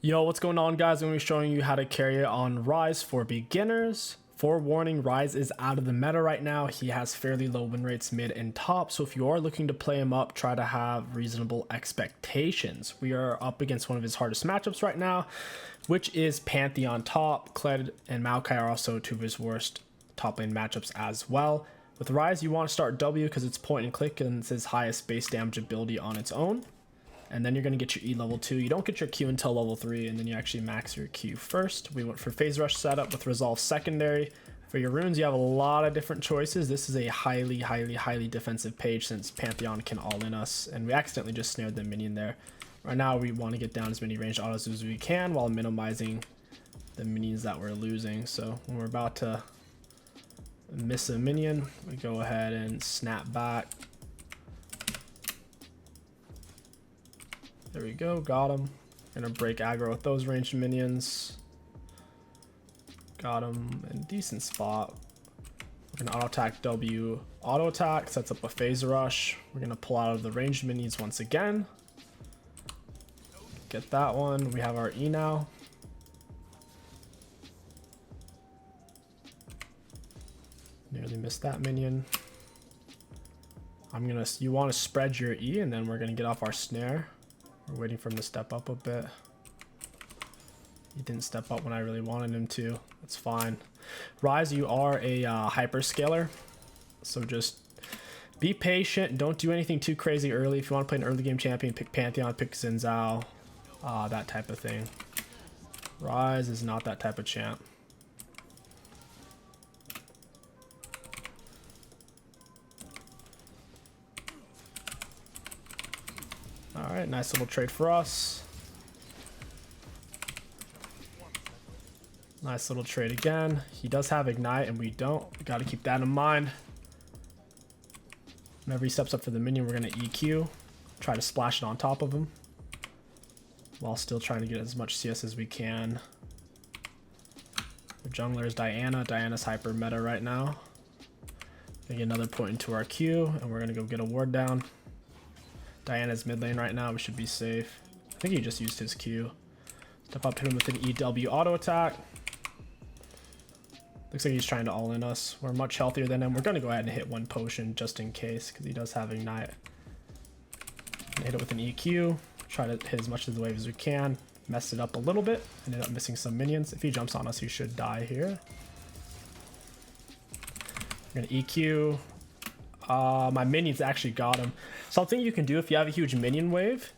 Yo, what's going on, guys? I'm going to be showing you how to carry it on Ryze for beginners. Forewarning, Ryze is out of the meta right now. He has fairly low win rates mid and top, so if you are looking to play him up, try to have reasonable expectations. We are up against one of his hardest matchups right now, which is Pantheon top. 𝐒𝐿 and 𝐒𝐿𝐾𝐈 are also two of his worst top lane matchups as well. With Ryze, you want to start W because it's point and click and it's his highest base damage ability on its own. And then you're going to get your E level 2. You don't get your Q until level 3, and then you actually max your Q first. We went for phase rush setup with resolve secondary. For your runes, you have a lot of different choices. This is a highly defensive page since Pantheon can all in us, and we accidentally just snared the minion there. Right now we want to get down as many ranged autos as we can while minimizing the minions that we're losing. So when we're about to miss a minion, we go ahead and snap back. There we go, got him. Gonna break aggro with those ranged minions. Got him in a decent spot. We're gonna auto attack W, auto attack, sets up a phase rush. We're gonna pull out of the ranged minions once again. Get that one. We have our E now. Nearly missed that minion. You wanna spread your E and then we're gonna get off our snare. We're waiting for him to step up a bit. He didn't step up when I really wanted him to. That's fine. Ryze, you are a hyperscaler, so just be patient. Don't do anything too crazy early. If you want to play an early game champion, pick Pantheon, pick Xin Zhao, that type of thing. Ryze is not that type of champ. Alright, nice little trade for us. Nice little trade again. He does have Ignite and we don't. We got to keep that in mind. Whenever he steps up for the minion, we're going to EQ. Try to splash it on top of him, while still trying to get as much CS as we can. The jungler is Diana. Diana's hyper meta right now. Gonna get another point into our Q, and we're going to go get a ward down. Diana's mid lane right now. We should be safe. I think he just used his Q. Step up to him with an EW auto attack. Looks like he's trying to all in us. We're much healthier than him. We're going to go ahead and hit one potion just in case because he does have Ignite. Hit it with an EQ. Try to hit as much of the wave as we can. Mess it up a little bit. Ended up missing some minions. If he jumps on us, he should die here. We're going to EQ. My minions actually got him. Something you can do if you have a huge minion wave,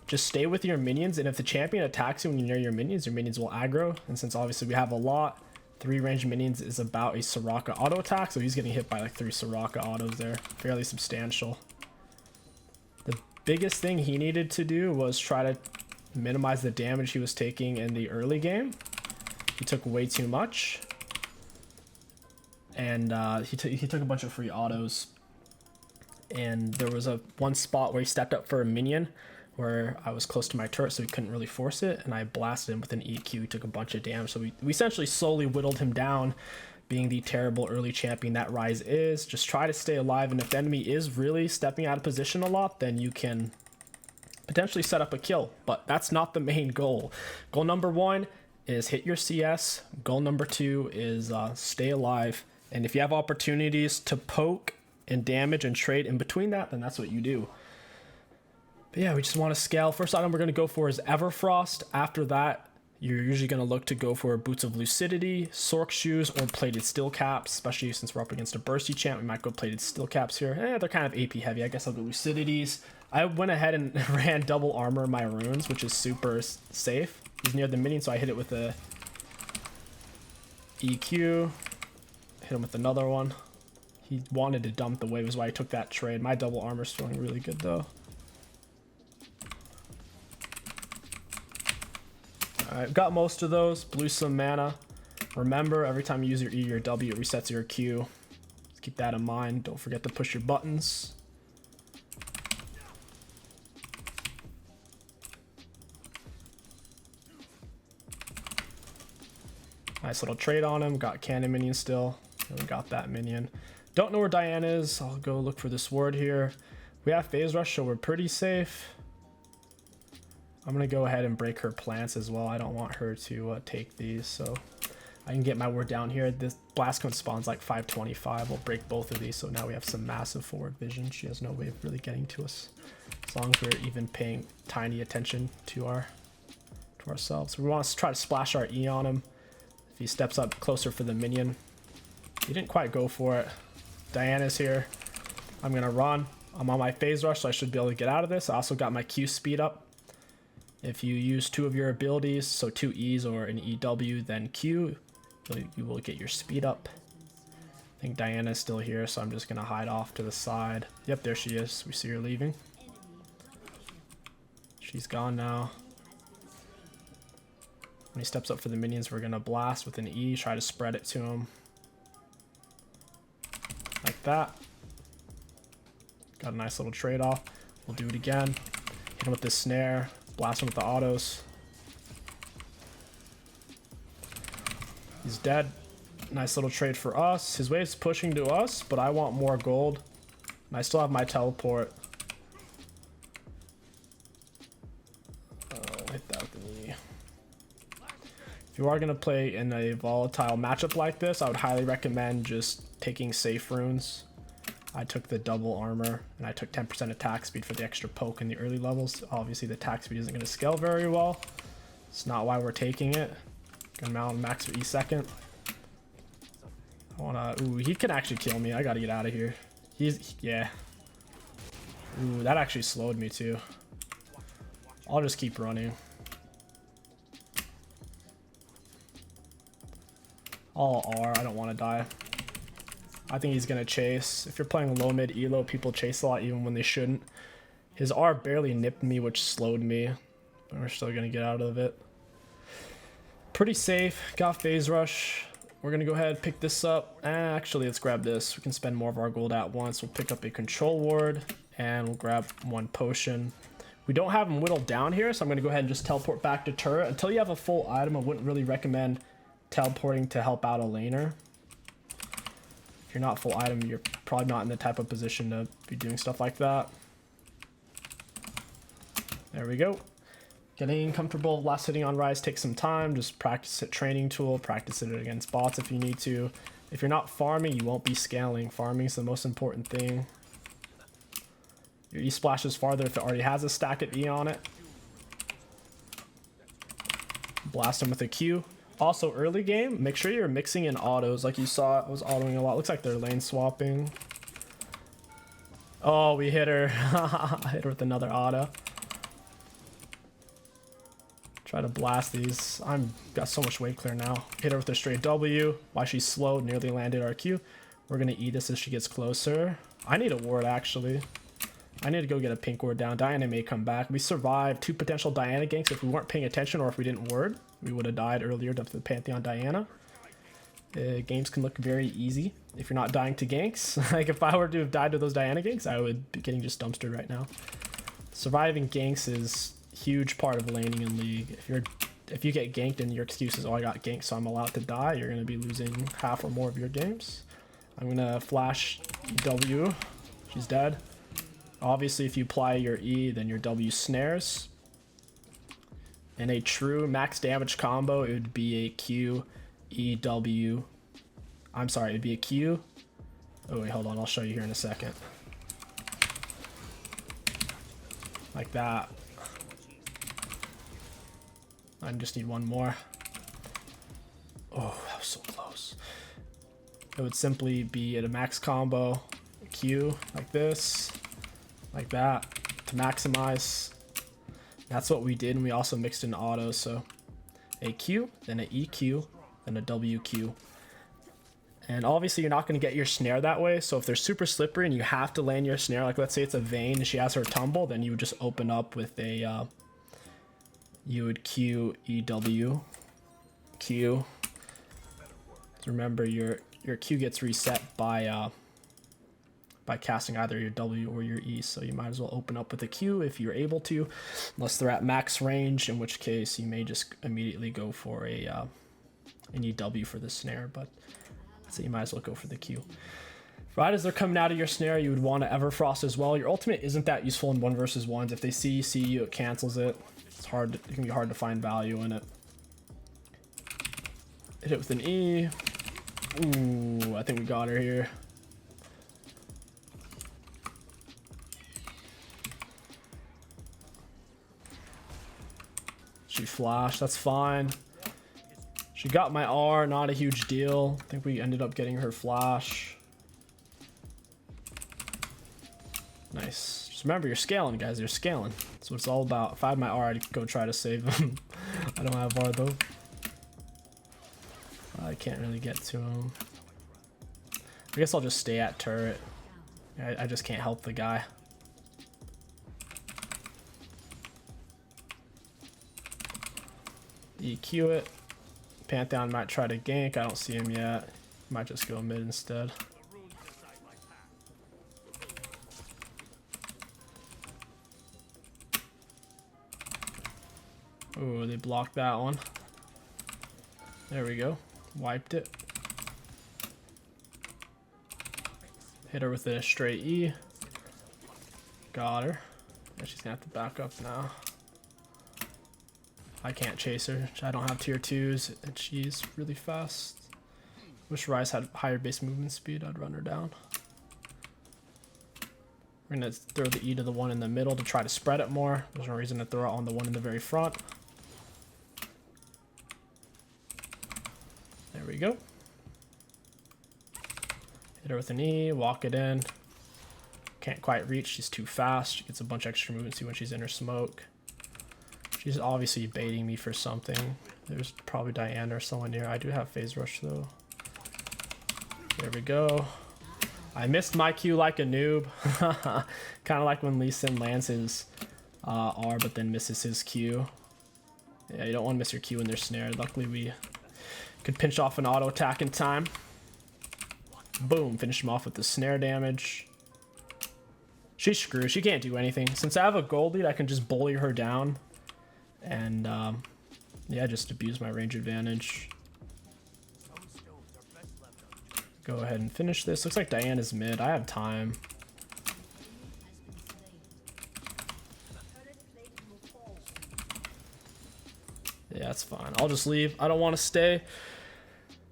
just stay with your minions, and if the champion attacks you when you're near your minions will aggro. And since obviously we have a lot, 3 ranged minions is about a Soraka auto attack, so he's getting hit by like 3 Soraka autos there. Fairly substantial. The biggest thing he needed to do was try to minimize the damage he was taking in the early game. He took way too much, and he took a bunch of free autos. And there was one spot where he stepped up for a minion where I was close to my turret, so he couldn't really force it, and I blasted him with an EQ. He took a bunch of damage, so we essentially slowly whittled him down, being the terrible early champion that Ryze is. Just try to stay alive, and if the enemy is really stepping out of position a lot, then you can potentially set up a kill, but that's not the main goal. Goal number 1 is hit your CS. Goal number 2 is stay alive, and if you have opportunities to poke and damage and trade in between that, then that's what you do. But yeah, we just want to scale. First item we're going to go for is Everfrost. After that, you're usually going to look to go for Boots of Lucidity, Sork Shoes, or Plated Steel Caps. Especially since we're up against a Bursty champ, we might go Plated Steel Caps here. They're kind of AP heavy. I guess I'll go Lucidities. I went ahead and ran double armor my runes, which is super safe. He's near the minion, so I hit it with a EQ. Hit him with another one. He wanted to dump the wave, is why I took that trade. My double armor's feeling really good though. Alright, got most of those. Blew some mana. Remember, every time you use your E or W, it resets your Q. Just keep that in mind. Don't forget to push your buttons. Nice little trade on him. Got cannon minion still. And we got that minion. Don't know where Diana is. I'll go look for this ward here. We have phase rush, so we're pretty safe. I'm gonna go ahead and break her plants as well. I don't want her to take these, so I can get my ward down here. This blast cone spawns like 525. We'll break both of these, so now we have some massive forward vision. She has no way of really getting to us, as long as we're even paying tiny attention to ourselves. We want to try to splash our E on him. If he steps up closer for the minion, he didn't quite go for it. Diana's here. I'm gonna run. I'm on my phase rush, so I should be able to get out of this. I also got my Q speed up. If you use 2 of your abilities, so 2 E's or an EW, then Q, you will get your speed up. I think Diana's still here, so I'm just gonna hide off to the side. Yep, there she is. We see her leaving. She's gone now. When he steps up for the minions, we're gonna blast with an E, try to spread it to him. Like that. Got a nice little trade-off. We'll do it again. Hit him with this snare. Blast him with the autos. He's dead. Nice little trade for us. His wave's pushing to us, but I want more gold. And I still have my teleport. Hit that with the knee. If you are going to play in a volatile matchup like this, I would highly recommend just taking safe runes. I took the double armor, and I took 10% attack speed for the extra poke in the early levels. Obviously, the attack speed isn't going to scale very well. It's not why we're taking it. Gonna mount max for E second. I wanna. Ooh, he can actually kill me. I gotta get out of here. Yeah. Ooh, that actually slowed me too. I'll just keep running. All R. I don't want to die. I think he's gonna chase. If you're playing low mid elo, people chase a lot even when they shouldn't. His R barely nipped me, which slowed me. But we're still gonna get out of it. Pretty safe. Got phase rush. We're gonna go ahead and pick this up. Actually, let's grab this. We can spend more of our gold at once. We'll pick up a control ward and we'll grab 1 potion. We don't have him whittled down here, so I'm gonna go ahead and just teleport back to turret. Until you have a full item, I wouldn't really recommend teleporting to help out a laner. If you're not full item, you're probably not in the type of position to be doing stuff like that. There we go. Getting comfortable last hitting on Ryze takes some time. Just practice it, training tool, practice it against bots if you need to. If you're not farming, you won't be scaling. Farming is the most important thing. Your E splashes farther if it already has a stack of E on it. Blast him with a Q. Also, early game, make sure you're mixing in autos. Like you saw, I was autoing a lot. Looks like they're lane swapping. Oh, we hit her. Hit her with another auto. Try to blast these. I'm got so much wave clear now. Hit her with a straight W. While she's slow, nearly landed our Q. We're gonna eat this as she gets closer. I need a ward actually. I need to go get a pink ward down. Diana may come back. We survived 2 potential Diana ganks. If we weren't paying attention or if we didn't ward, we would have died earlier to the Pantheon Diana. Games can look very easy if you're not dying to ganks. Like if I were to have died to those Diana ganks, I would be getting just dumpstered right now. Surviving ganks is huge part of laning in League. If you get ganked and your excuse is, oh, I got ganked so I'm allowed to die, you're gonna be losing half or more of your games. I'm gonna flash W. She's dead. Obviously if you apply your E, then your W snares. In a true max damage combo, it would be a Q, E, W. I'm sorry, it'd be a Q. Oh wait, hold on, I'll show you here in a second. Like that. I just need 1 more. Oh, that was so close. It would simply be at a max combo, a Q, like this, like that, to maximize. That's what we did, and we also mixed in autos, so a Q, then an EQ, then a WQ. And obviously you're not going to get your snare that way, so if they're super slippery and you have to land your snare, like let's say it's a Vayne and she has her tumble, then you would just open up with a you would Q, EW, Q. Remember your Q gets reset by casting either your W or your E, so you might as well open up with a Q if you're able to, unless they're at max range, in which case you may just immediately go for an EW for the snare, but so you might as well go for the Q. Right as they're coming out of your snare, you would want to Everfrost as well. Your ultimate isn't that useful in 1 versus 1s. If they see you, it cancels it. It's hard. It can be hard to find value in it. Hit it with an E. Ooh, I think we got her here. She flashed. That's fine. She got my R. Not a huge deal. I think we ended up getting her flash. Nice. Just remember, you're scaling, guys. You're scaling. That's what it's all about. If I had my R, I'd go try to save him. I don't have R, though. I can't really get to him. I guess I'll just stay at turret. I just can't help the guy. EQ it. Pantheon might try to gank. I don't see him yet. Might just go mid instead. Ooh, they blocked that one. There we go. Wiped it. Hit her with a straight E. Got her. Yeah, she's gonna have to back up now. I can't chase her. I don't have tier 2s and she's really fast. Wish Ryze had higher base movement speed. I'd run her down. We're gonna throw the E to the one in the middle to try to spread it more. There's no reason to throw it on the one in the very front. There we go. Hit her with an E, walk it in. Can't quite reach, she's too fast. She gets a bunch of extra movement when she's in her smoke. She's obviously baiting me for something. There's probably Diana or someone near. I do have phase rush though. There we go. I missed my Q like a noob. Kind of like when Lee Sin lands his R but then misses his Q. Yeah, you don't want to miss your Q in their snare. Luckily we could pinch off an auto attack in time. Boom, finish him off with the snare damage. She's screwed. She can't do anything. Since I have a gold lead, I can just bully her down. And yeah, just abuse my range advantage. Go ahead and finish this. Looks like Diana's mid. I have time. Yeah, that's fine. I'll just leave. I don't want to stay.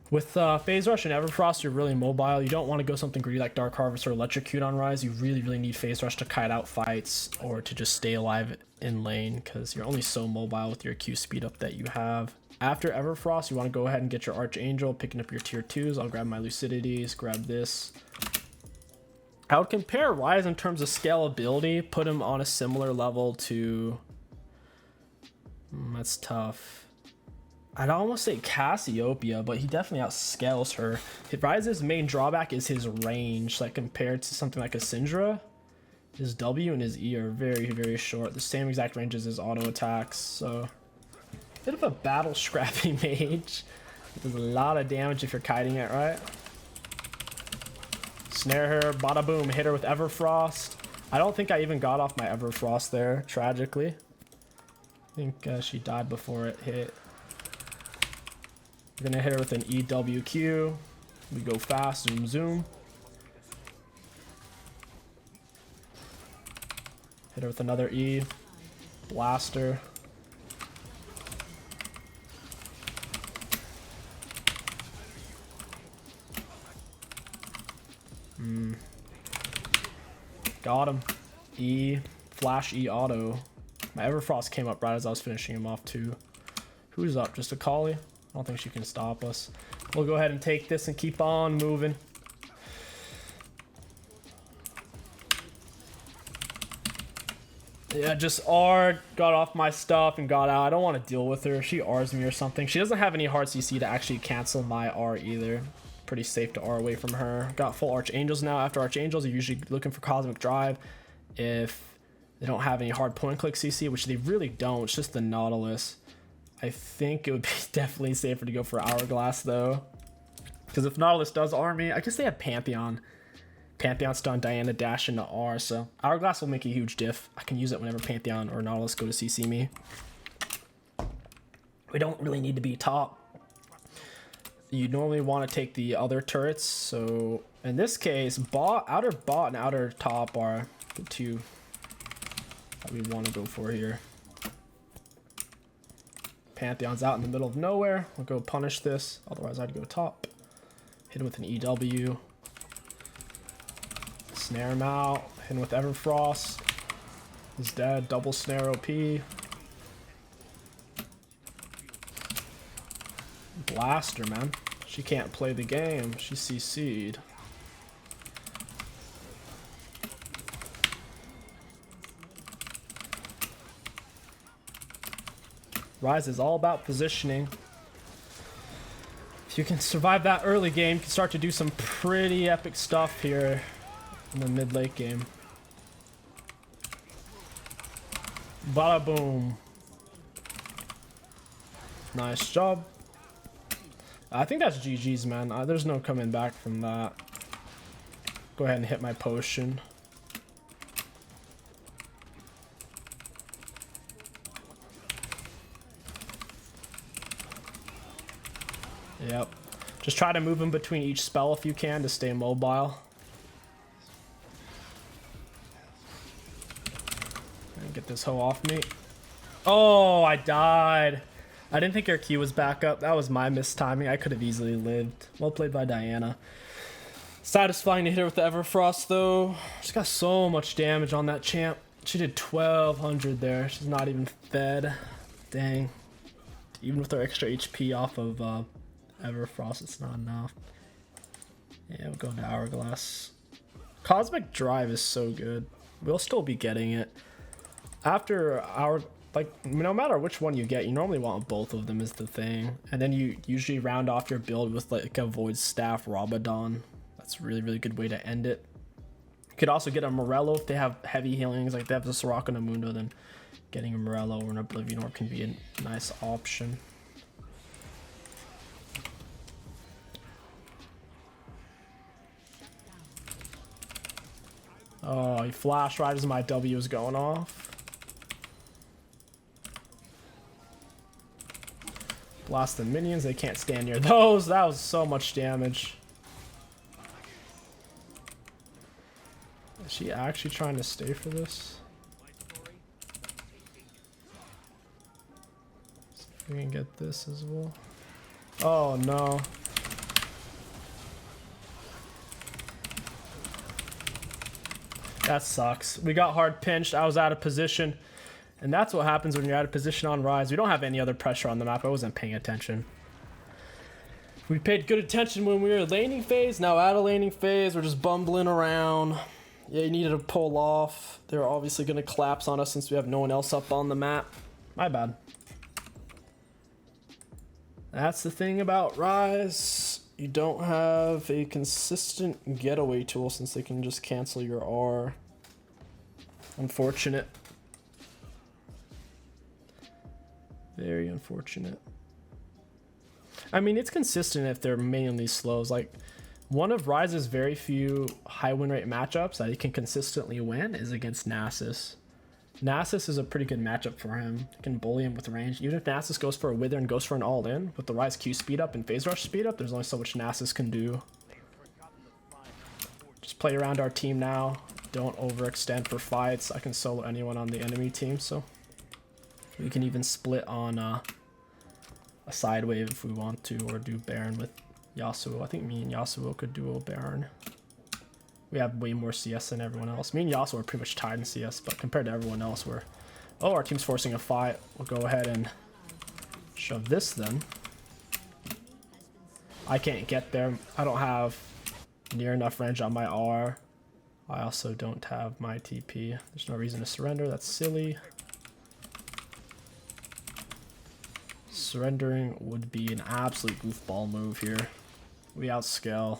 With Phase Rush and Everfrost, you're really mobile. You don't want to go something greedy like Dark Harvest or Electrocute on Ryze. You really need Phase Rush to kite out fights or to just stay alive in lane because you're only so mobile with your Q speed up that you have. After Everfrost, you want to go ahead and get your Archangel, picking up your tier 2s. I'll grab my Lucidities, grab this. I would compare Ryze in terms of scalability, put him on a similar level to... that's tough. I'd almost say Cassiopeia, but he definitely outscales her. Ryze's main drawback is his range, like compared to something like a Syndra. His W and his E are very short. The same exact range as his auto attacks, so... bit of a battle scrappy mage. Does a lot of damage if you're kiting it right. Snare her, bada boom, hit her with Everfrost. I don't think I even got off my Everfrost there, tragically. I think she died before it hit. We're gonna hit her with an EWQ. We go fast, zoom. Hit her with another E. Blaster. Got him. E. Flash E auto. My Everfrost came up right as I was finishing him off too. Who's up? Just 𝐒𝐂𝐈? I don't think she can stop us. We'll go ahead and take this and keep on moving. Yeah, just R, got off my stuff and got out. I don't want to deal with her. She Rs me or something. She doesn't have any hard CC to actually cancel my R either. Pretty safe to R away from her. Got full Archangels now. After Archangels, you're usually looking for Cosmic Drive. If they don't have any hard point and click CC, which they really don't, it's just the Nautilus. I think it would be definitely safer to go for Hourglass though. Because if Nautilus does R me, I guess they have Pantheon. Pantheon stun Diana dash into R, so Hourglass will make a huge diff. I can use it whenever Pantheon or Nautilus go to CC me. We don't really need to be top. You normally want to take the other turrets, so in this case, outer bot and outer top are the two that we want to go for here. Pantheon's out in the middle of nowhere. We'll go punish this. Otherwise, I'd go top. Hit him with an EW. Snare him out. Hit him with Everfrost. He's dead. Double snare OP. Blaster, man. She can't play the game. She CC'd. Ryze is all about positioning. If you can survive that early game, you can start to do some pretty epic stuff here in the mid-late game. Bada boom. Nice job. I think that's GG's, man. There's no coming back from that. Go ahead and hit my potion. Yep. Just try to move in between each spell if you can to stay mobile. And get this hoe off me. Oh, I died. I didn't think her Q was back up. That was my mistiming. I could have easily lived. Well played by Diana. Satisfying to hit her with the Everfrost, though. She's got so much damage on that champ. She did 1200 there. She's not even fed. Dang. Even with her extra HP off of Everfrost, it's not enough. Yeah, we'll go into Hourglass. Cosmic Drive is so good. We'll still be getting it. After our... Like, no matter which one you get, you normally want both of them is the thing. And then you usually round off your build with like a Void Staff Rabadon. That's a really, really good way to end it. You could also get a Morello if they have heavy healings, like they have the Soraka and a Mundo, then getting a Morello or an Oblivion Orb can be a nice option. Oh, he flash right as my W is going off. Blast the minions, they can't stand near those. That was so much damage. Is she actually trying to stay for this? See if we can get this as well. Oh no. That sucks. We got hard pinched. I was out of position. And that's what happens when you're out of position on Ryze. We don't have any other pressure on the map. I wasn't paying attention. We paid good attention when we were laning phase. Now out of laning phase, we're just bumbling around. Yeah, you needed to pull off. They're obviously going to collapse on us since we have no one else up on the map. My bad. That's the thing about Ryze. You don't have a consistent getaway tool since they can just cancel your R. Unfortunate. Very unfortunate. I mean, it's consistent if they're mainly slows. Like, one of Ryze's very few high win rate matchups that he can consistently win is against Nasus. Nasus is a pretty good matchup for him. You can bully him with range. Even if Nasus goes for a Wither and goes for an all-in, with the Ryze Q speed up and Phase Rush speed up, there's only so much Nasus can do. Just play around our team now. Don't overextend for fights. I can solo anyone on the enemy team, so... We can even split on a side wave if we want to, or do Baron with Yasuo. I think me and Yasuo could duo Baron. We have way more CS than everyone else. Me and Yasuo are pretty much tied in CS, but compared to everyone else, we're... Oh, our team's forcing a fight. We'll go ahead and shove this then. I can't get there. I don't have near enough range on my R. I also don't have my TP. There's no reason to surrender. That's silly. Surrendering would be an absolute goofball move here. We outscale.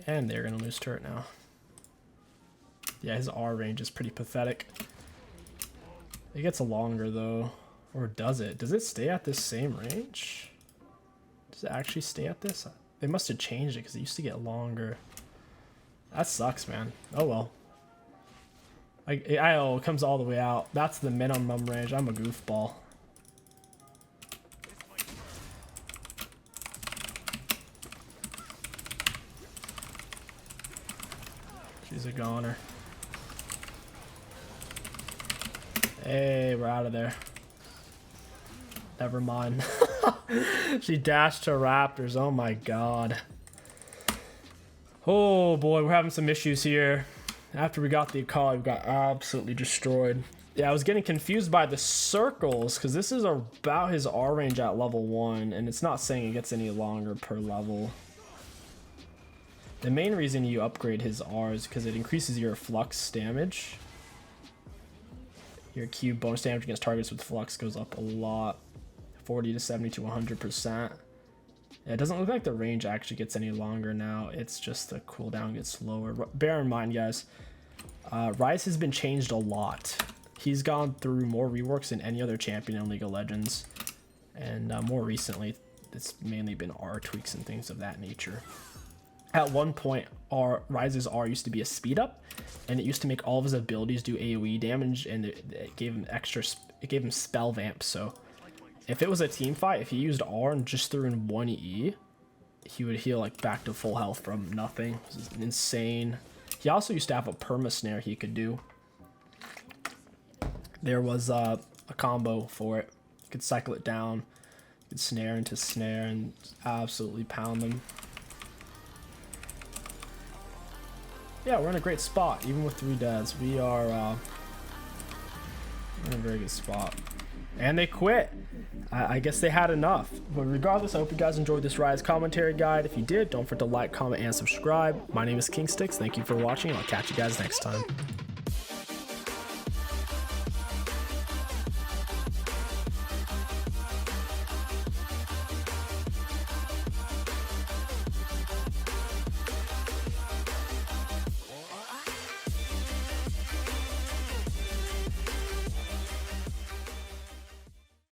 And they're gonna lose turret now. Yeah, his R range is pretty pathetic. It gets longer though. Or does it? Does it stay at this same range? Does it actually stay at this? They must have changed it because it used to get longer. That sucks, man. Oh well. Oh, it comes all the way out. That's the minimum range. I'm a goofball. She's a goner. Hey, we're out of there. Never mind. She dashed to Raptors. Oh my god. Oh boy, we're having some issues here. After we got the 𝐒𝐂𝐈, we got absolutely destroyed. Yeah, I was getting confused by the circles because this is about his R range at level 1, and it's not saying it gets any longer per level. The main reason you upgrade his R is because it increases your flux damage. Your Q bonus damage against targets with flux goes up a lot. 40 to 70 to 100%. It doesn't look like the range actually gets any longer now. It's just the cooldown gets slower. Bear in mind, guys, Ryze has been changed a lot. He's gone through more reworks than any other champion in League of Legends. And more recently, it's mainly been R tweaks and things of that nature. At one point, Ryze's R used to be a speed up, and it used to make all of his abilities do AoE damage, and it gave him it gave him spell vamp. So if it was a team fight, if he used R and just threw in 1 E, he would heal like back to full health from nothing. This is insane. He also used to have a perma snare he could do. There was a combo for it. You could cycle it down, you could snare into snare, and absolutely pound them. Yeah, we're in a great spot, even with 3 deaths. We are in a very good spot. And they quit. I guess they had enough. But regardless, I hope you guys enjoyed this Ryze commentary guide. If you did, don't forget to like, comment, and subscribe. My name is 𝐒𝐿_. Thank you for watching, and I'll catch you guys next time.